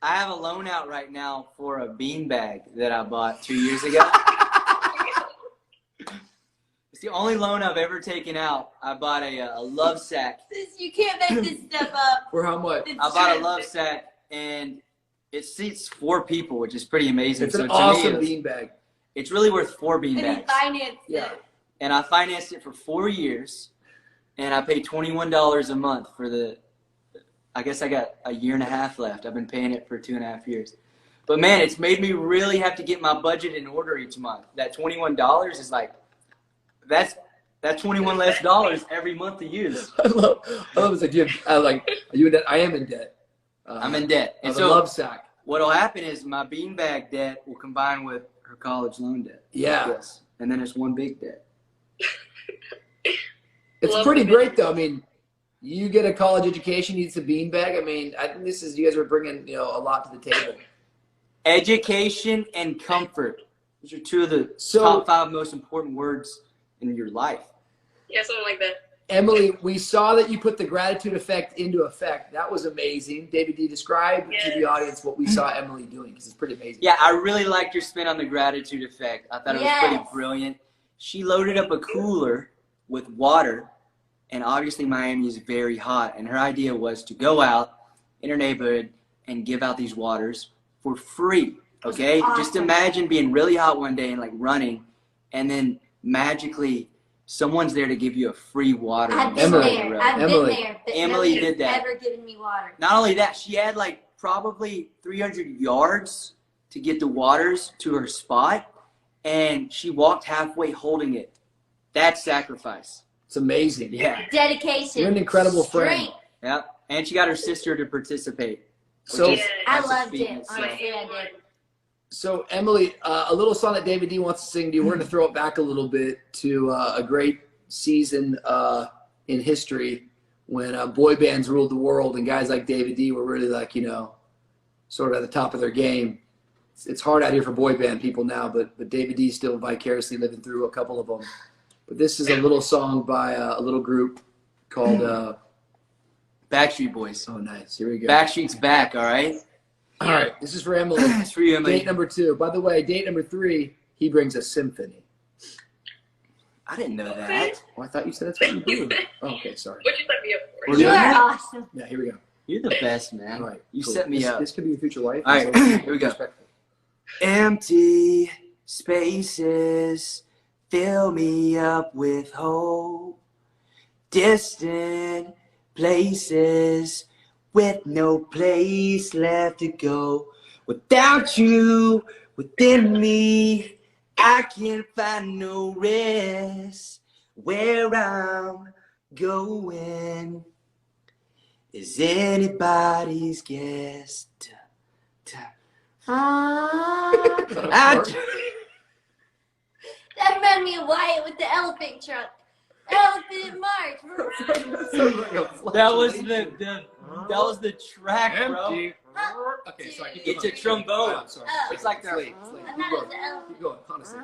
Speaker 4: have a loan out right now for a beanbag that I bought 2 years ago. It's the only loan I've ever taken out. I bought a love sack.
Speaker 3: You can't make this stuff up.
Speaker 2: For how much?
Speaker 4: I bought a love sack, and it seats 4 people, which is pretty amazing.
Speaker 2: It's an awesome beanbag.
Speaker 4: It's really worth 4 beanbags.
Speaker 3: And he financed it.
Speaker 4: And I financed it for 4 years, and I paid $21 a month for the. I guess I got a year and a half left. I've been paying it for 2.5 years. But man, it's made me really have to get my budget in order each month. That $21 is like, that's 21 less dollars every month to use.
Speaker 2: I love it. Are you in debt? I am in debt.
Speaker 4: I'm in debt. And
Speaker 2: so love sack.
Speaker 4: What'll happen is my beanbag debt will combine with her college loan debt.
Speaker 2: Yeah.
Speaker 4: Yes. And then it's one big debt.
Speaker 2: It's pretty great though. I mean, you get a college education, you need some beanbag. I mean, I think you guys are bringing, a lot to the table.
Speaker 4: Education and comfort. Those are 2 of the top 5 most important words in your life.
Speaker 6: Yeah, something like that.
Speaker 2: Emily, we saw that you put the gratitude effect into effect. That was amazing. David D, describe to the audience what we saw Emily doing, because it's pretty amazing.
Speaker 4: Yeah, I really liked your spin on the gratitude effect. I thought it was pretty brilliant. She loaded up a cooler with water. And obviously Miami is very hot. And her idea was to go out in her neighborhood and give out these waters for free. Okay?
Speaker 3: Awesome.
Speaker 4: Just imagine being really hot one day and like running, and then magically someone's there to give you a free water.
Speaker 3: I've been there. But
Speaker 4: Emily did that.
Speaker 3: Never given me water.
Speaker 4: Not only that, she had like probably 300 yards to get the waters to her spot, and she walked halfway holding it. That's sacrifice.
Speaker 2: It's amazing.
Speaker 4: Yeah.
Speaker 3: Dedication.
Speaker 2: You're an incredible friend.
Speaker 4: Yeah. And she got her sister to participate.
Speaker 2: So
Speaker 3: I loved it. Honestly, I did.
Speaker 2: So Emily, a little song that David D wants to sing to you. We're going to throw it back a little bit to a great season in history when boy bands ruled the world and guys like David D were really like, sort of at the top of their game. It's hard out here for boy band people now, but David D's still vicariously living through a couple of them. But this is a little song by a little group called
Speaker 4: Backstreet Boys.
Speaker 2: Oh, nice. Here we go.
Speaker 4: Backstreet's back, all right?
Speaker 2: All right. This is for Emily.
Speaker 4: It's for you, Emily.
Speaker 2: Date number 2. By the way, date number 3, he brings a symphony.
Speaker 4: I didn't know that.
Speaker 2: Oh, I thought you said that's what you do. Oh, okay, sorry.
Speaker 6: What you set me up for?
Speaker 3: You are awesome.
Speaker 2: Yeah, here we go.
Speaker 4: You're the best, man.
Speaker 2: All right.
Speaker 4: You
Speaker 2: cool.
Speaker 4: set me up.
Speaker 2: This could be your future wife.
Speaker 4: All right. Here we go. Empty spaces fill me up with hope. Distant places with no place left to go. Without you within me, I can't find no rest. Where I'm going is anybody's guess.
Speaker 3: That reminded me of Wyatt with the elephant truck. Elephant march.
Speaker 4: That was the track, bro.
Speaker 2: Okay, sorry.
Speaker 4: It's a trombone.
Speaker 2: Sorry.
Speaker 4: It's like that.
Speaker 2: Keep going. Honestly.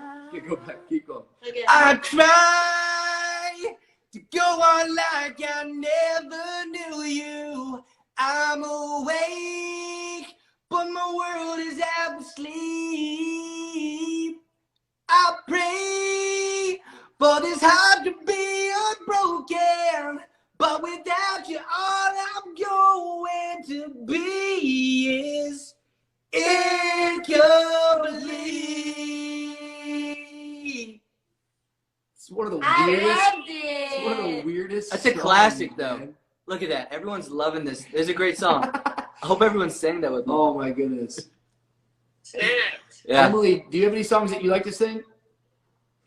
Speaker 2: Go back. Keep going.
Speaker 3: Okay.
Speaker 4: I try to go on like I never knew you. I'm awake, but my world is half asleep. I pray for this heart to be unbroken, but without you, all I'm going to be is incomplete.
Speaker 2: It's one of the
Speaker 3: I
Speaker 2: weirdest.
Speaker 3: loved
Speaker 2: It's one of the
Speaker 3: it.
Speaker 2: weirdest.
Speaker 4: That's a
Speaker 2: songs,
Speaker 4: classic, though.
Speaker 2: man.
Speaker 4: Look at that. Everyone's loving this. It's a great song. I hope everyone's saying that with me.
Speaker 2: Oh my goodness.
Speaker 6: Snapped.
Speaker 4: Yeah.
Speaker 2: Emily, do you have any songs that you like to sing?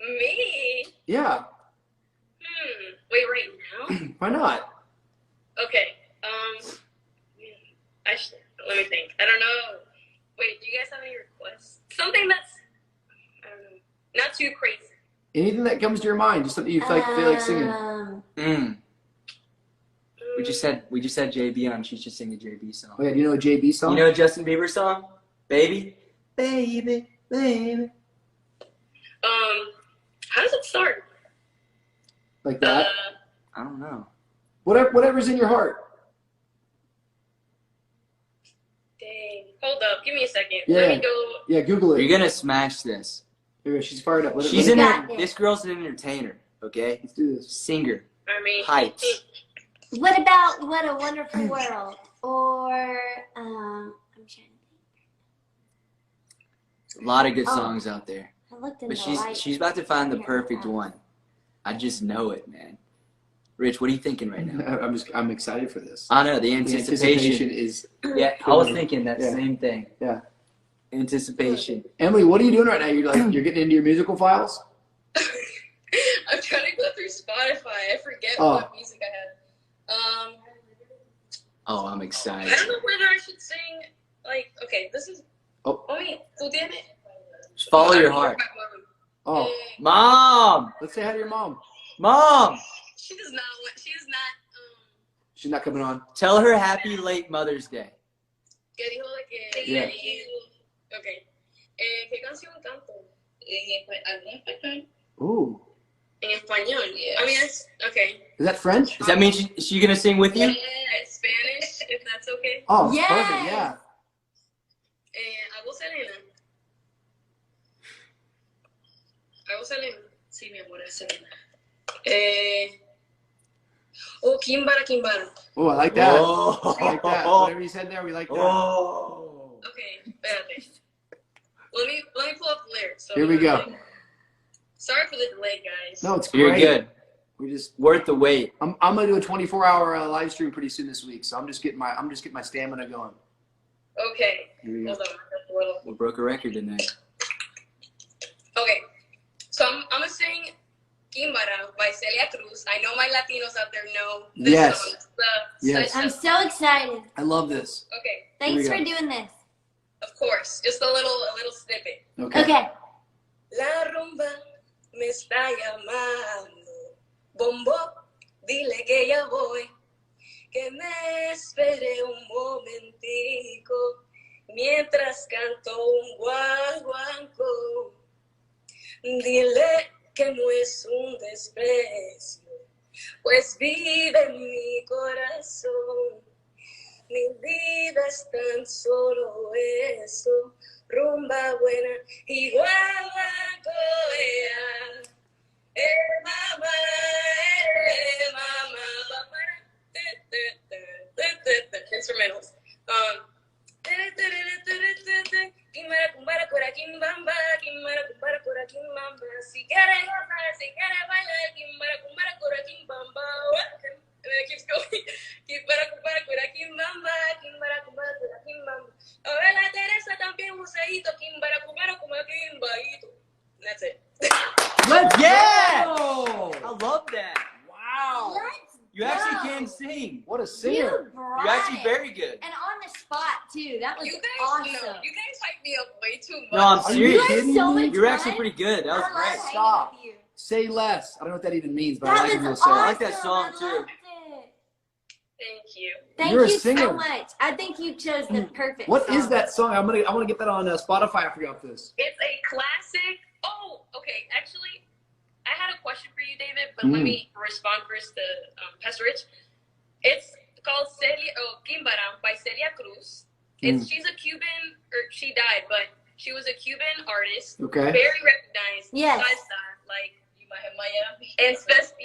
Speaker 6: Me?
Speaker 2: Yeah.
Speaker 6: Wait, right now?
Speaker 2: Why not?
Speaker 6: Okay. Let me think. I don't know. Wait, do you guys have any requests? Something that's not too crazy.
Speaker 2: Anything that comes to your mind, just something you feel like singing.
Speaker 4: We just had JB on. She should sing a JB song.
Speaker 2: Oh yeah, do you know a JB song?
Speaker 4: You know a Justin Bieber song? Baby, baby, baby.
Speaker 6: How does it start?
Speaker 2: Like that?
Speaker 4: I don't know.
Speaker 2: Whatever's in your heart.
Speaker 6: Dang. Hold up. Give me a second.
Speaker 2: Yeah.
Speaker 6: Let me go.
Speaker 2: Yeah, Google it.
Speaker 4: You're gonna smash this.
Speaker 2: Here we go. She's fired up.
Speaker 4: This girl's an entertainer. Okay.
Speaker 2: Let's do this.
Speaker 4: Singer.
Speaker 6: I mean,
Speaker 4: Heights.
Speaker 3: What about What a Wonderful World? Or I'm trying to think.
Speaker 4: A lot of good songs out there.
Speaker 3: I looked in
Speaker 4: But
Speaker 3: the light.
Speaker 4: she's about to find the perfect one. I just know it, man. Rich, what are you thinking right now?
Speaker 2: I'm excited for this.
Speaker 4: I know the anticipation
Speaker 2: is.
Speaker 4: Yeah, I was thinking that same thing.
Speaker 2: Yeah.
Speaker 4: Anticipation.
Speaker 2: Emily, what are you doing right now? You're getting into your musical files?
Speaker 6: I'm trying to go through Spotify. I forget what music I had.
Speaker 4: Oh, I'm excited.
Speaker 6: I don't know whether I should sing. Like, okay, this is.
Speaker 2: Oh.
Speaker 6: Wait, tú tienes.
Speaker 4: Just follow your heart.
Speaker 2: Oh.
Speaker 4: Mom!
Speaker 2: Let's say hi to your mom.
Speaker 4: Mom!
Speaker 6: She does not want. She is not.
Speaker 2: She's not coming on.
Speaker 4: Tell her happy late Mother's Day.
Speaker 6: ¿Qué dijo de que?
Speaker 2: Yeah.
Speaker 6: Okay. ¿Qué canción canto? ¿Algún español?
Speaker 2: Ooh.
Speaker 6: En español. I mean, it's okay.
Speaker 2: Is that French?
Speaker 4: Does that mean she gonna sing with you?
Speaker 6: Yeah, Spanish, if that's okay.
Speaker 2: Oh,
Speaker 3: Yes.
Speaker 2: perfect. Yeah.
Speaker 6: ¿Hago Selena? ¿Hago Selena? Sí, mi amor, es Selena. Kimbara, Kimbara.
Speaker 2: Oh, I like that.
Speaker 4: Oh.
Speaker 2: I like that. Whatever you said there, we like that.
Speaker 4: Oh.
Speaker 6: Okay, espérate. Let me pull up the lyrics. So
Speaker 2: Here we go.
Speaker 6: Sorry for the delay, guys.
Speaker 2: No, it's great.
Speaker 4: You're good.
Speaker 2: We just.
Speaker 4: Worth the wait.
Speaker 2: I'm gonna do a 24-hour live stream pretty soon this week, so I'm just getting my stamina going.
Speaker 6: Okay.
Speaker 2: Here we go.
Speaker 6: Hold on.
Speaker 4: We broke a record tonight.
Speaker 6: Okay. So I'm gonna sing Kimbara by Celia Cruz. I know my Latinos out there know this
Speaker 2: Yes.
Speaker 6: song.
Speaker 2: Yes.
Speaker 3: I'm so excited.
Speaker 2: I love this.
Speaker 6: Okay.
Speaker 3: Thanks
Speaker 2: we
Speaker 3: for
Speaker 2: go.
Speaker 3: doing this.
Speaker 6: Of course. Just a little snippet.
Speaker 2: Okay.
Speaker 3: Okay.
Speaker 6: La rumba me está llamando. Bombo, dile que ya voy. Que me espere un momentico. Mientras canto un guaguancó. Dile que no es un desprecio. Pues vive en mi corazón. Mi vida es tan solo eso. Rumba buena y guaguancó. Mamá, papá. Instrumentals. Kimbara, kumbara, kora, kimbamba. Kimbara, kumbara, kora, kimbamba. Si quieres gozar, si quieres bailar. Kimbara, kumbara, kora, kimbamba. And then it keeps going. Kimbara, kumbara, kora, kimbamba. Kimbara, kumbara, kora, kimbamba. Ahora la Teresa también usadito. Kimbara, kumbara, kuma, kimbaito. That's it.
Speaker 4: Yeah!
Speaker 2: Go!
Speaker 4: I love that.
Speaker 2: Wow.
Speaker 3: Let's
Speaker 4: You
Speaker 3: go.
Speaker 4: actually can sing.
Speaker 2: What a singer.
Speaker 3: You brought
Speaker 4: You're actually
Speaker 3: it.
Speaker 4: very good.
Speaker 3: And on the spot too. That was
Speaker 6: You guys,
Speaker 3: awesome.
Speaker 6: no, you guys hype me up way too much.
Speaker 4: No, I'm
Speaker 2: Are you
Speaker 4: serious.
Speaker 2: kidding
Speaker 3: so
Speaker 2: me?
Speaker 3: much
Speaker 4: You're actually
Speaker 3: fun.
Speaker 4: pretty good. That was
Speaker 3: I love
Speaker 4: great.
Speaker 3: hanging
Speaker 2: Stop.
Speaker 3: with you.
Speaker 2: Say less. I don't know what that even means, but I
Speaker 3: That
Speaker 2: like it real
Speaker 3: was
Speaker 2: sad.
Speaker 3: awesome.
Speaker 4: I like that song,
Speaker 3: I
Speaker 4: too.
Speaker 3: loved it.
Speaker 6: Thank you.
Speaker 3: Thank
Speaker 2: You're a
Speaker 3: you
Speaker 2: singer.
Speaker 3: so much. I think you chose the perfect
Speaker 2: What
Speaker 3: song.
Speaker 2: is that song? I want to get that on Spotify after you off this.
Speaker 6: It's a classic. Oh, okay. Actually, I had a question for you, David, but let me respond first to Pastor Rich. It's called Kimbara by Celia Cruz. She's a Cuban, or she died, but she was a Cuban artist.
Speaker 2: Okay.
Speaker 6: Very recognized.
Speaker 3: Yes.
Speaker 6: Salsa, like Miami. And especially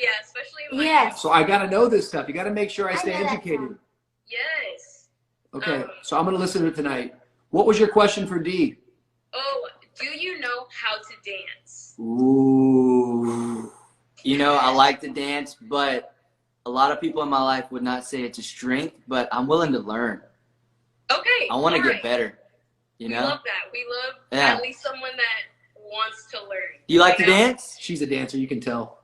Speaker 6: in Miami.
Speaker 3: Yes.
Speaker 2: So I got to know this stuff. You got to make sure I
Speaker 3: I
Speaker 2: stay
Speaker 3: know that
Speaker 2: educated.
Speaker 3: song.
Speaker 6: Yes.
Speaker 2: Okay. So I'm going to listen to it tonight. What was your question for D?
Speaker 6: Oh, do you know how to dance?
Speaker 4: Ooh. You know, I like to dance, but a lot of people in my life would not say it's a strength, but I'm willing to learn.
Speaker 6: Okay.
Speaker 4: I want to
Speaker 6: alright.
Speaker 4: get better. You
Speaker 6: We
Speaker 4: know?
Speaker 6: love that. We love
Speaker 4: Yeah.
Speaker 6: at least someone that wants to learn.
Speaker 4: Do you like to
Speaker 6: You know?
Speaker 4: dance?
Speaker 2: She's a dancer. You can tell.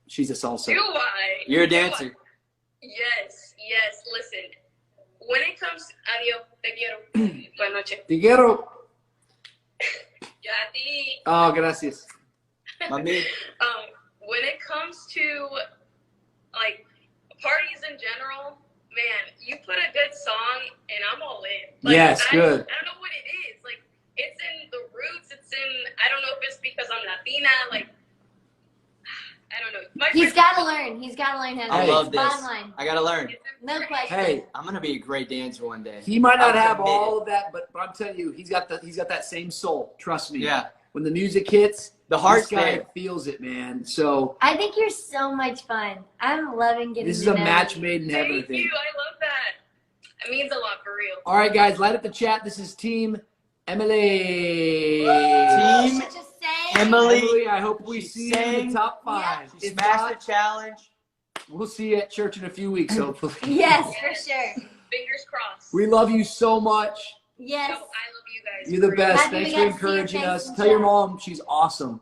Speaker 2: She's a salsa.
Speaker 6: Do I?
Speaker 4: You're a
Speaker 6: Do I?
Speaker 4: dancer.
Speaker 6: Yes. Listen, when it comes, adiós, te quiero. Buenas noches.
Speaker 2: Te quiero.
Speaker 6: Yo a ti.
Speaker 2: Oh, gracias.
Speaker 4: My man.
Speaker 6: When it comes to like parties in general, man, you put a good song and I'm all in. Like,
Speaker 2: Yes, good.
Speaker 6: I don't know what it is. Like, it's in the roots. It's in, I don't know if it's because I'm Latina. Like, I don't know.
Speaker 3: He's got to learn. He's got to learn how to
Speaker 4: I
Speaker 3: do it.
Speaker 4: love this.
Speaker 3: Bottom line.
Speaker 4: I gotta learn.
Speaker 3: No question.
Speaker 2: Hey,
Speaker 4: I'm gonna be a great dancer one day.
Speaker 2: he might not
Speaker 4: I'm
Speaker 2: have
Speaker 4: committed.
Speaker 2: all of that, but I'm telling you, he's got that same soul. Trust me.
Speaker 4: Yeah.
Speaker 2: When the music hits,
Speaker 4: The heart's
Speaker 2: this guy
Speaker 4: there.
Speaker 2: feels it, man. So
Speaker 3: I think you're so much fun. I'm loving getting
Speaker 2: this is
Speaker 3: to
Speaker 2: a
Speaker 3: know
Speaker 2: match
Speaker 3: you.
Speaker 2: made in heaven. I
Speaker 6: Thank
Speaker 2: think.
Speaker 6: you. I love that. It means a lot for real.
Speaker 2: All right, guys, light up the chat. This is Team Emily.
Speaker 4: Team
Speaker 3: Just saying.
Speaker 4: Emily.
Speaker 2: I hope we see you in the top 5.
Speaker 4: She
Speaker 2: If
Speaker 4: smashed
Speaker 2: not,
Speaker 4: the challenge.
Speaker 2: we'll see you at church in a few weeks, hopefully.
Speaker 3: Yes, for sure.
Speaker 6: Fingers crossed.
Speaker 2: We love you so much.
Speaker 3: Yes.
Speaker 6: No, I love you guys.
Speaker 2: You're the best.
Speaker 3: Happy we
Speaker 2: Thanks
Speaker 3: got
Speaker 2: for
Speaker 3: to see your
Speaker 2: encouraging
Speaker 3: face
Speaker 2: us.
Speaker 3: and
Speaker 2: Tell your
Speaker 3: chat.
Speaker 2: mom she's awesome.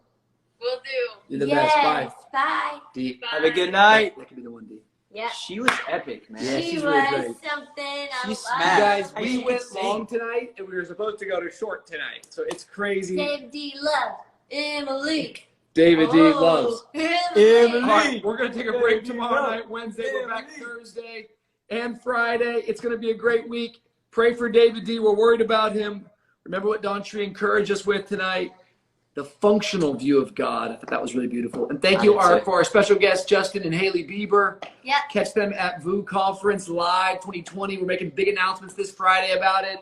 Speaker 6: Will do.
Speaker 2: You're the
Speaker 3: Yes.
Speaker 2: best. Bye.
Speaker 3: Bye.
Speaker 2: D.
Speaker 6: Bye.
Speaker 4: Have a good night.
Speaker 2: That could be the one, D.
Speaker 3: Yeah.
Speaker 4: She was epic, man.
Speaker 2: Yeah,
Speaker 3: She
Speaker 2: she's
Speaker 3: was
Speaker 2: really great.
Speaker 3: something. I
Speaker 4: She
Speaker 3: love
Speaker 4: smashed.
Speaker 2: You guys,
Speaker 4: Hey,
Speaker 2: we
Speaker 4: she
Speaker 2: went
Speaker 4: can sing.
Speaker 2: long tonight, and we were supposed to go to short tonight. So it's crazy.
Speaker 3: Dave D. Love. Emily.
Speaker 2: David D.
Speaker 3: Oh,
Speaker 2: loves.
Speaker 3: Emily.
Speaker 2: All right, we're going to take a break tomorrow
Speaker 4: Love.
Speaker 2: night, Wednesday. We're back
Speaker 4: Emily.
Speaker 2: Thursday and Friday. It's going to be a great week. Pray for David D. We're worried about him. Remember what Don Tree encouraged us with tonight? The functional view of God. I thought that was really beautiful. And thank you for our special guests, Justin and Haley Bieber.
Speaker 3: Yep.
Speaker 2: Catch them at VU Conference Live 2020. We're making big announcements this Friday about it.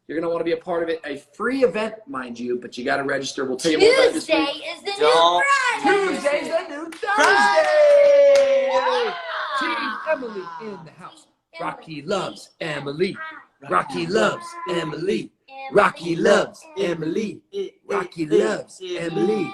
Speaker 2: You're going to want to be a part of it. A free event, mind you, but you got to register. We'll tell you more about it this
Speaker 3: Tuesday
Speaker 2: week.
Speaker 3: is the
Speaker 4: Don't-
Speaker 3: new Friday.
Speaker 2: Tuesday's the new
Speaker 4: Thursday.
Speaker 2: Thursday. Team Emily in the house. Rocky loves Emily. Rocky loves Emily. Rocky loves Emily. Rocky loves Emily.